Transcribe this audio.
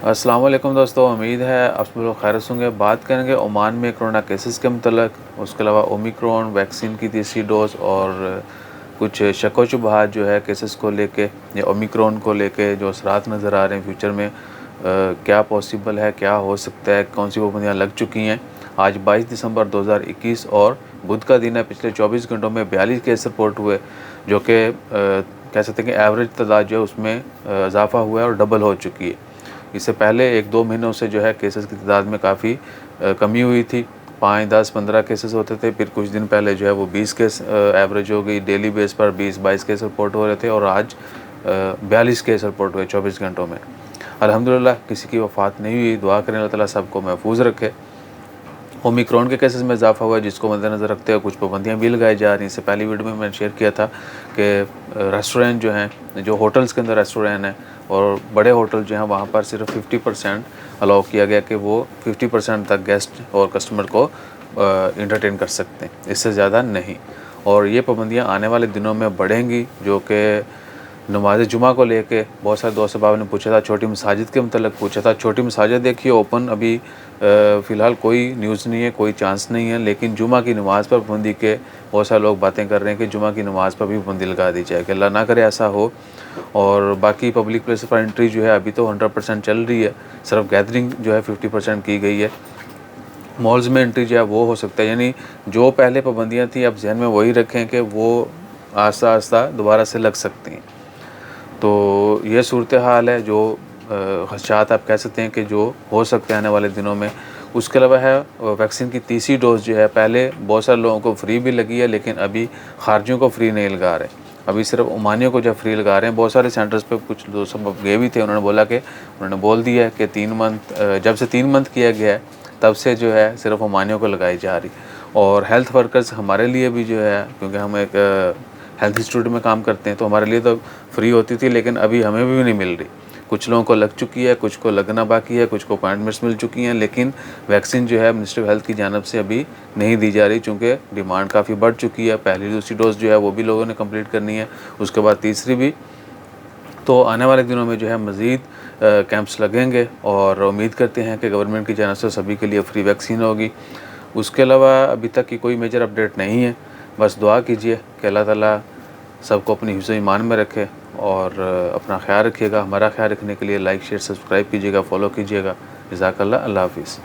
अस्सलाम वालेकुम दोस्तों, उम्मीद है आप सब लोग खैरियत होंगे। बात करेंगे ओमान में कोरोना केसेस के मतलब, उसके अलावा ओमिक्रॉन वैक्सीन की तीसरी डोज़ और कुछ शक व शुबहात जो है केसेस को लेके या ओमिक्रॉन को लेके जो असरात नज़र आ रहे हैं फ्यूचर में, क्या पॉसिबल है, क्या हो सकता है, कौन सी पाबंदियाँ लग चुकी हैं। आज 22 दिसंबर 2021 और बुध का दिन है। पिछले 24 घंटों में 42 केस रिपोर्ट हुए, जो कि कह सकते हैं कि एवरेज तादाद जो है उसमें इजाफा हुआ है और डबल हो चुकी है। इससे पहले 1-2 महीनों से जो है केसेस की तादाद में काफ़ी कमी हुई थी। 5, 10, 15 केसेस होते थे, फिर कुछ दिन पहले जो है वो 20 केस एवरेज हो गई। डेली बेस पर 20-22 केस रिपोर्ट हो रहे थे और आज 42 केस रिपोर्ट हुए 24 घंटों में। अल्हम्दुलिल्लाह किसी की वफ़ात नहीं हुई। दुआ करें अल्लाह ताला सबको महफूज रखे। ओमिक्रॉन के केसेस में इजाफा हुआ है, जिसको मद्देनज़र रखते हुए कुछ पाबंदियाँ भी लगाई जा रही हैं। इससे पहली वीडियो में मैंने शेयर किया था कि रेस्टोरेंट जो हैं, जो होटल्स के अंदर रेस्टोरेंट हैं और बड़े होटल जो हैं, वहाँ पर सिर्फ 50% अलाउ किया गया कि वो 50% तक गेस्ट और कस्टमर को इंटरटेन कर सकते हैं, इससे ज़्यादा नहीं। और ये पाबंदियाँ आने वाले दिनों में बढ़ेंगी, जो कि नमाज़ जुमा को लेके बहुत सारे दोस्त अहबाब ने पूछा था। छोटी मसाजिद के मतलब पूछा था। छोटी मसाजिद देखिए ओपन अभी फ़िलहाल कोई न्यूज़ नहीं है, कोई चांस नहीं है, लेकिन जुमा की नमाज़ पर पाबंदी के बहुत सारे लोग बातें कर रहे हैं कि जुमा की नमाज़ पर भी पाबंदी लगा दी जाए, कि अल्लाह ना करे ऐसा हो। और बाकी पब्लिक प्लेस पर एंट्री जो है अभी तो 100% चल रही है, सिर्फ गैदरिंग जो है 50% की गई है। मॉल्स में एंट्री जो है वो हो सकता है, यानी जो पहले पाबंदियाँ थी अब जहन में वही रखें कि वो आहिस्ता आहिस्ता दोबारा से लग सकती हैं। तो ये सूरत हाल है, जो खदशात आप कह सकते हैं कि जो हो सकते हैं आने वाले दिनों में। उसके अलावा है वैक्सीन की तीसरी डोज़ जो है, पहले बहुत सारे लोगों को फ्री भी लगी है, लेकिन अभी खारजियों को फ्री नहीं लगा रहे। अभी सिर्फ ओमानियों को जब फ्री लगा रहे हैं। बहुत सारे सेंटर्स पे कुछ दोस्त सब गए भी थे, उन्होंने बोला कि उन्होंने बोल दिया है कि 3 मंथ जब से 3 मंथ किया गया है तब से जो है सिर्फ ओमानियों को लगाई जा रही। और हेल्थ वर्कर्स हमारे लिए भी जो है, क्योंकि हम एक हेल्थ इंस्टीट्यूट में काम करते हैं, तो हमारे लिए तो फ्री होती थी, लेकिन अभी हमें भी नहीं मिल रही। कुछ लोगों को लग चुकी है, कुछ को लगना बाकी है, कुछ को अपॉइंटमेंट्स मिल चुकी हैं, लेकिन वैक्सीन जो है मिनिस्ट्री ऑफ हेल्थ की जानिब से अभी नहीं दी जा रही, चूँकि डिमांड काफ़ी बढ़ चुकी है। पहली दूसरी डोज़ जो है वो भी लोगों ने कंप्लीट करनी है, उसके बाद तीसरी भी। तो आने वाले दिनों में जो है मज़ीद कैंप्स लगेंगे और उम्मीद करते हैं कि गवर्नमेंट की जानिब से सभी के लिए फ्री वैक्सीन होगी। उसके अलावा अभी तक की कोई मेजर अपडेट नहीं है। बस दुआ कीजिए कि अल्लाह ताला सबको अपनी हिफ्ज़ ईमान में रखे और अपना ख्याल रखिएगा। हमारा ख्याल रखने के लिए लाइक, शेयर, सब्सक्राइब कीजिएगा, फॉलो कीजिएगा। जज़ाकल्लाह। अल्लाह हाफ़िज़।